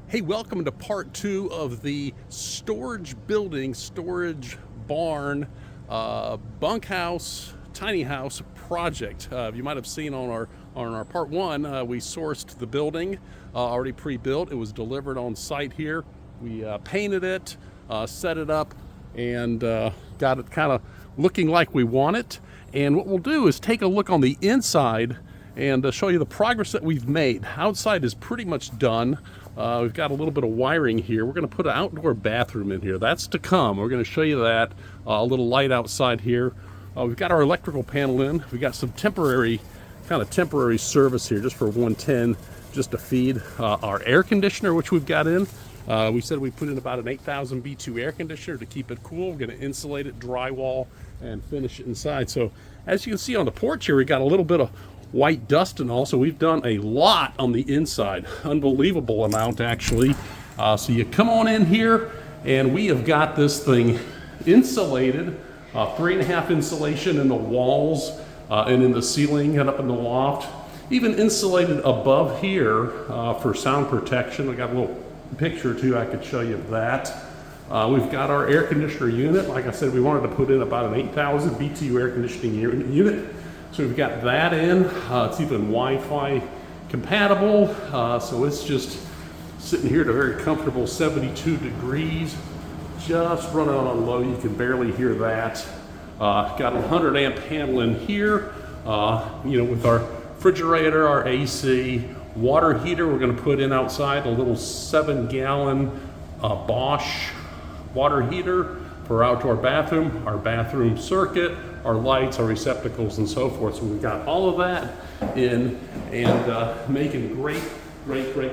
Hey, welcome to part two of the storage building, storage barn, bunkhouse, tiny house project. You might have seen on our part one, we sourced the building already pre-built. It was delivered on site here. We painted it, set it up, and got it kind of looking like we want it. And what we'll do is take a look on the inside and show you the progress that we've made. Outside is pretty much done. We've got a little bit of wiring here. We're going to put an outdoor bathroom in here. That's to come. We're going to show you that. A little light outside here. We've got our electrical panel in. We've got some temporary service here just for 110, just to feed our air conditioner, which we've got in. We said we put in about an 8,000 B2 air conditioner to keep it cool. We're going to insulate it, drywall, and finish it inside. So as you can see on the porch here, we got a little bit of white dust and all, so we've done a lot on the inside, unbelievable amount actually. So you come on in here and we have got this thing insulated, 3.5 insulation in the walls and in the ceiling and up in the loft, even insulated above here for sound protection. I got a little picture too, I could show you that. We've got our air conditioner unit. Like I said, we wanted to put in about an 8,000 BTU air conditioning unit. So we've got that in. It's even Wi-Fi compatible. So it's just sitting here at a very comfortable 72 degrees. Just running on low, you can barely hear that. Got a 100 amp panel in here, with our refrigerator, our AC, water heater we're gonna put in outside, a little 7-gallon Bosch water heater for outdoor bathroom, our bathroom circuit, our lights, our receptacles, and so forth. So we've got all of that in and making great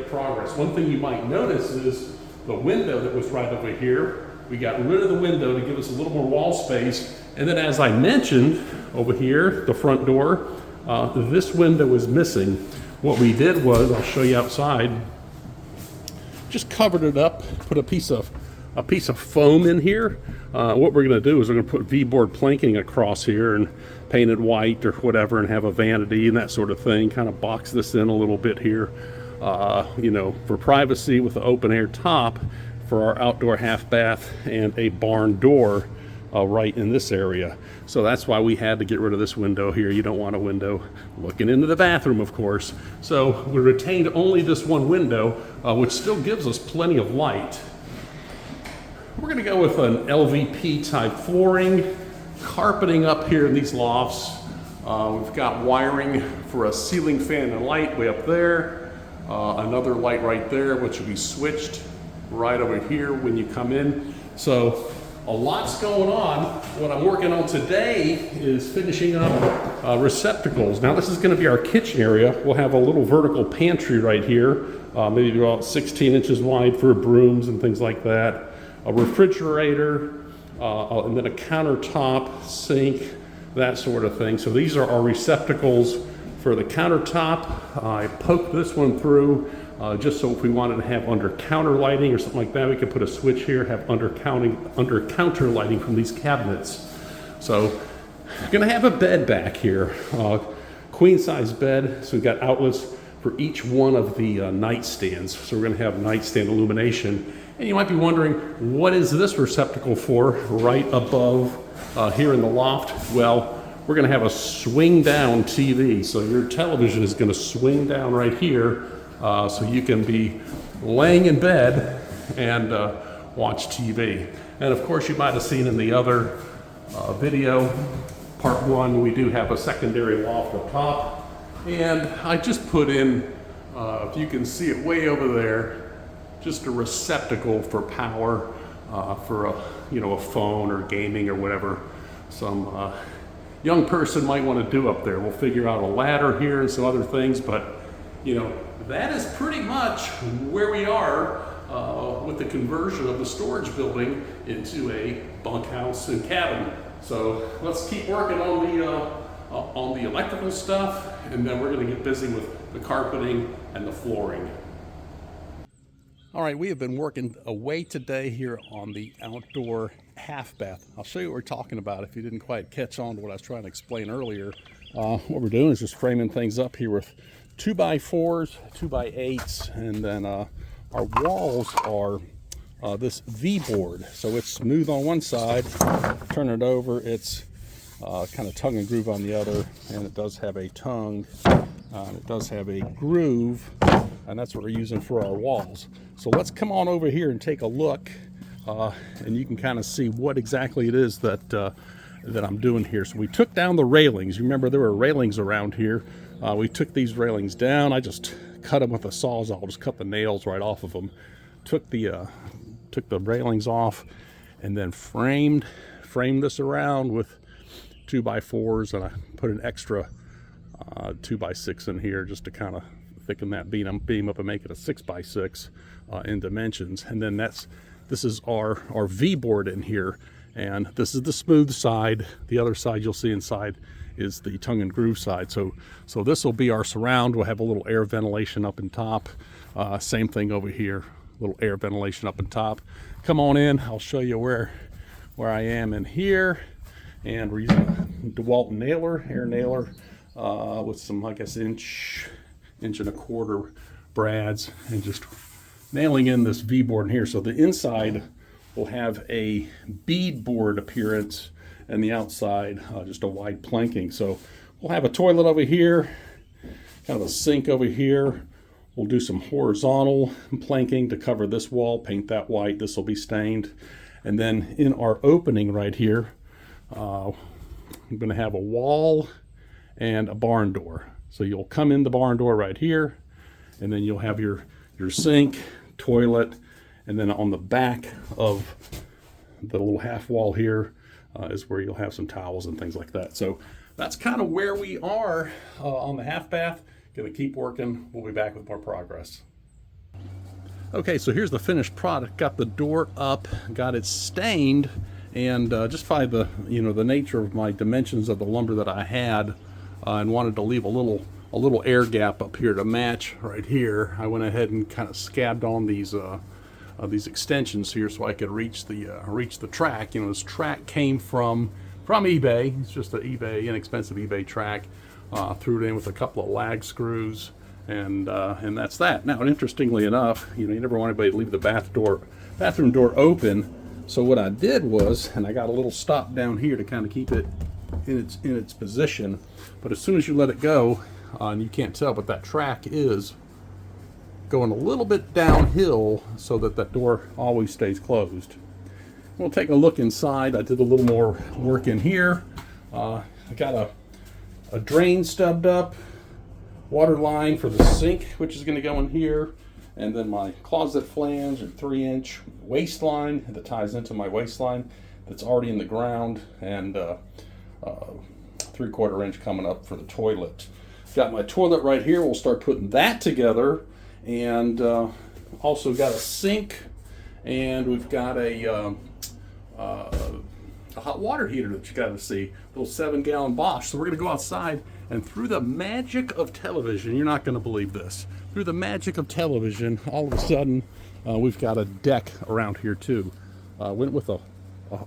progress. One thing you might notice is the window that was right over here. We got rid of the window to give us a little more wall space. And then as I mentioned over here, the front door, this window is missing. What we did was, I'll show you outside, just covered it up, put a piece of foam in here. What we're going to do is we're going to put V-board planking across here and paint it white or whatever and have a vanity and that sort of thing. Kind of box this in a little bit here, for privacy with the open air top for our outdoor half bath and a barn door right in this area. So that's why we had to get rid of this window here. You don't want a window looking into the bathroom, of course. So we retained only this one window, which still gives us plenty of light. We're going to go with an LVP type flooring, carpeting up here in these lofts. We've got wiring for a ceiling fan and light way up there. Another light right there, which will be switched right over here when you come in. So a lot's going on. What I'm working on today is finishing up receptacles. Now this is going to be our kitchen area. We'll have a little vertical pantry right here, maybe about 16 inches wide for brooms and things like that. A refrigerator, and then a countertop, sink, that sort of thing. So these are our receptacles for the countertop. I poked this one through just so if we wanted to have under counter lighting or something like that, we could put a switch here, have under counter lighting from these cabinets. So I'm gonna have a bed back here, queen size bed. So we've got outlets for each one of the nightstands. So we're gonna have nightstand illumination. And you might be wondering, what is this receptacle for right above here in the loft? Well, we're gonna have a swing down TV. So your television is gonna swing down right here so you can be laying in bed and watch TV. And of course, you might have seen in the other video, part one, we do have a secondary loft up top. And I just put in, if you can see it way over there, just a receptacle for power for a phone or gaming or whatever some young person might want to do up there. We'll figure out a ladder here and some other things, but that is pretty much where we are with the conversion of the storage building into a bunkhouse and cabin. So let's keep working on the electrical stuff, and then we're going to get busy with the carpeting and the flooring. All right, we have been working away today here on the outdoor half bath. I'll show you what we're talking about if you didn't quite catch on to what I was trying to explain earlier. What we're doing is just framing things up here with 2x4s, 2x8s, and then our walls are this V-board. So it's smooth on one side, turn it over, it's kind of tongue and groove on the other, and it does have a tongue, it does have a groove, and that's what we're using for our walls. So let's come on over here and take a look, and you can kind of see what exactly it is that that I'm doing here. So we took down the railings. You remember there were railings around here. We took these railings down. I just cut them with a Sawzall, just cut the nails right off of them. Took the railings off, and then framed this around with 2x4s, and I put an extra 2x6 in here just to kind of thicken that beam up and make it a 6x6 in dimensions. And then this is our V board in here, and this is the smooth side. The other side you'll see inside is the tongue and groove side. So this will be our surround. We'll have a little air ventilation up in top. Same thing over here, little air ventilation up in top. Come on in, I'll show you where I am in here. And we're using a DeWalt nailer, air nailer, with some, I guess, inch and a quarter brads, and just nailing in this V-board in here. So the inside will have a beadboard appearance, and the outside just a wide planking. So we'll have a toilet over here, kind of a sink over here. We'll do some horizontal planking to cover this wall, paint that white. This will be stained. And then in our opening right here, I'm going to have a wall and a barn door. So you'll come in the barn door right here, and then you'll have your sink, toilet, and then on the back of the little half wall here is where you'll have some towels and things like that. So that's kind of where we are on the half bath. Gonna keep working. We'll be back with more progress. Okay, so here's the finished product. Got the door up, got it stained, and just by the the nature of my dimensions of the lumber that I had, and wanted to leave a little air gap up here to match right here, I went ahead and kind of scabbed on these extensions here so I could reach the track. This track came from eBay. It's just an inexpensive eBay track. Threw it in with a couple of lag screws, and that's that. Now, interestingly enough, you never want anybody to leave the bathroom door open. So what I did was, and I got a little stop down here to kind of keep it in its position. But as soon as you let it go, and you can't tell, but that track is going a little bit downhill so that door always stays closed. We'll take a look inside. I did a little more work in here. I got a drain stubbed up, water line for the sink, which is going to go in here, and then my closet flange and 3-inch waistline that ties into my waistline that's already in the ground, and 3/4 inch coming up for the toilet. Got my toilet right here. We'll start putting that together, and also got a sink, and we've got a hot water heater that you got to see, a little 7-gallon Bosch. So we're going to go outside, and through the magic of television, you're not going to believe this, through the magic of television, all of a sudden we've got a deck around here too. Went with a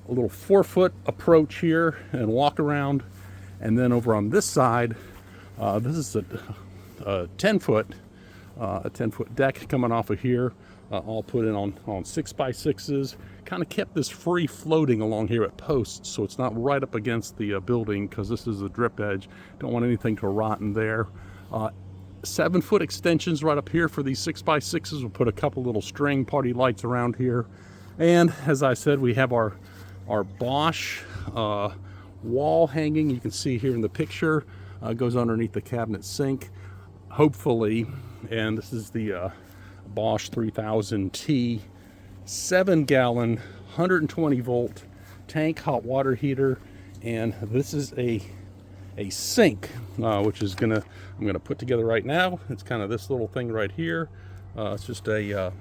little 4-foot approach here and walk around, and then over on this side, this is a 10-foot deck coming off of here, all put in on 6x6s. Kind of kept this free floating along here at posts, so it's not right up against the building, because this is a drip edge. Don't want anything to rot in there. 7-foot extensions right up here for these 6x6s. We'll put a couple little string party lights around here, and as I said, we have our Bosch wall hanging. You can see here in the picture, goes underneath the cabinet sink, hopefully. And this is the Bosch 3000T 7-gallon 120 volt tank hot water heater, and this is a sink, which is I'm gonna put together right now. It's kind of this little thing right here. It's just a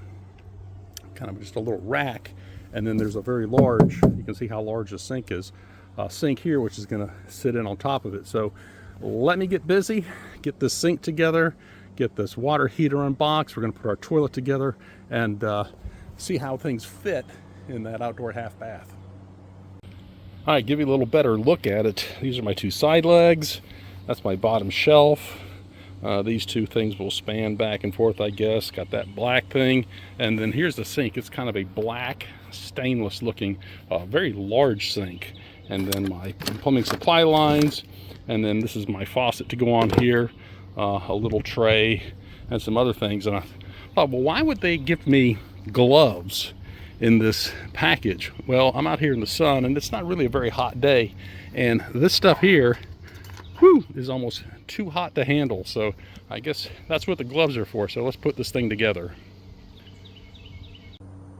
kind of just a little rack, and then there's a very large, you can see how large the sink is, sink here, which is gonna sit in on top of it. So let me get busy, get this sink together, get this water heater unboxed. We're gonna put our toilet together, and see how things fit in that outdoor half bath. All right, give you a little better look at it. These are my 2 side legs. That's my bottom shelf. These two things will span back and forth, I guess. Got that black thing, and then here's the sink. It's kind of a black stainless looking very large sink, and then my plumbing supply lines, and then this is my faucet to go on here, a little tray and some other things. And I thought, well, why would they give me gloves in this package? Well, I'm out here in the sun and it's not really a very hot day, and this stuff here, whew, is almost too hot to handle. So I guess that's what the gloves are for. So let's put this thing together.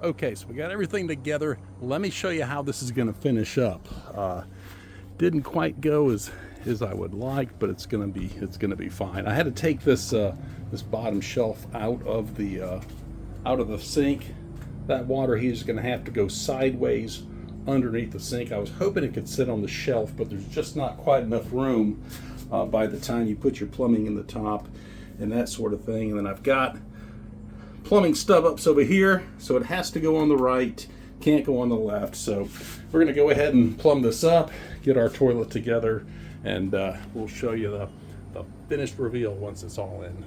Okay, so we got everything together. Let me show you how this is going to finish up. Didn't quite go as I would like, but it's gonna be fine. I had to take this this bottom shelf out of the sink. That water heater is gonna have to go sideways underneath the sink. I was hoping it could sit on the shelf, but there's just not quite enough room by the time you put your plumbing in the top and that sort of thing. And then I've got plumbing stub ups over here, so it has to go on the right, can't go on the left. So we're gonna go ahead and plumb this up, get our toilet together, and we'll show you the finished reveal once it's all in.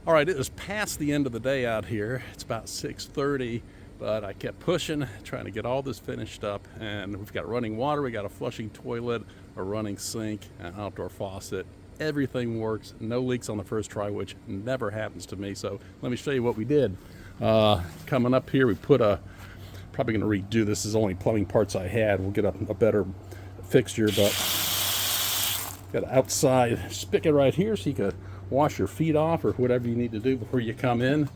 All right, it is past the end of the day out here. It's about 6:30, but I kept pushing, trying to get all this finished up, and we've got running water, we got a flushing toilet, a running sink, an outdoor faucet. Everything works, no leaks on the first try, which never happens to me. So let me show you what we did. Coming up here, we put probably gonna redo this. This is only plumbing parts I had. We'll get a better fixture, but got an outside spigot right here so you can wash your feet off or whatever you need to do before you come in.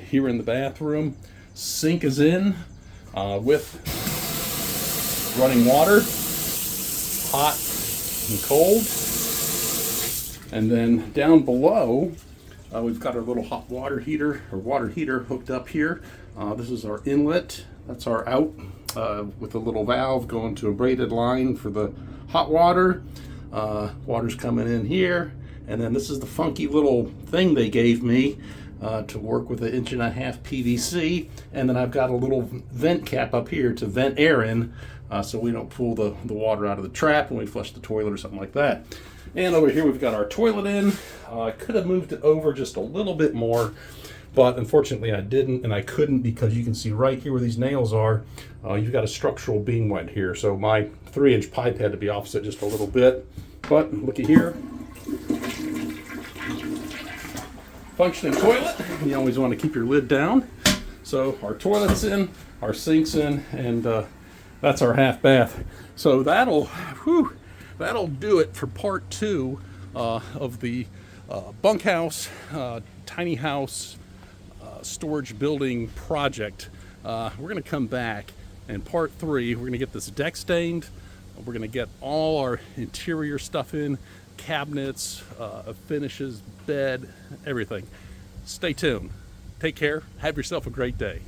Here in the bathroom, sink is in with running water, hot and cold. And then down below, we've got our little hot water heater or water heater hooked up here. This is our inlet. That's our out with a little valve going to a braided line for the hot water. Water's coming in here. And then this is the funky little thing they gave me to work with an 1.5" PVC. And then I've got a little vent cap up here to vent air in so we don't pull the water out of the trap when we flush the toilet or something like that. And over here we've got our toilet in. I could have moved it over just a little bit more, but unfortunately I didn't, and I couldn't because you can see right here where these nails are, you've got a structural beam went here. So my 3-inch pipe had to be offset just a little bit. But look at here. Functioning toilet. You always want to keep your lid down. So our toilet's in, our sink's in, and that's our half bath. So that'll do it for part 2 of the bunkhouse, tiny house, storage building project. We're going to come back in part 3. We're going to get this deck stained. We're going to get all our interior stuff in, cabinets, finishes, bed, everything. Stay tuned. Take care. Have yourself a great day.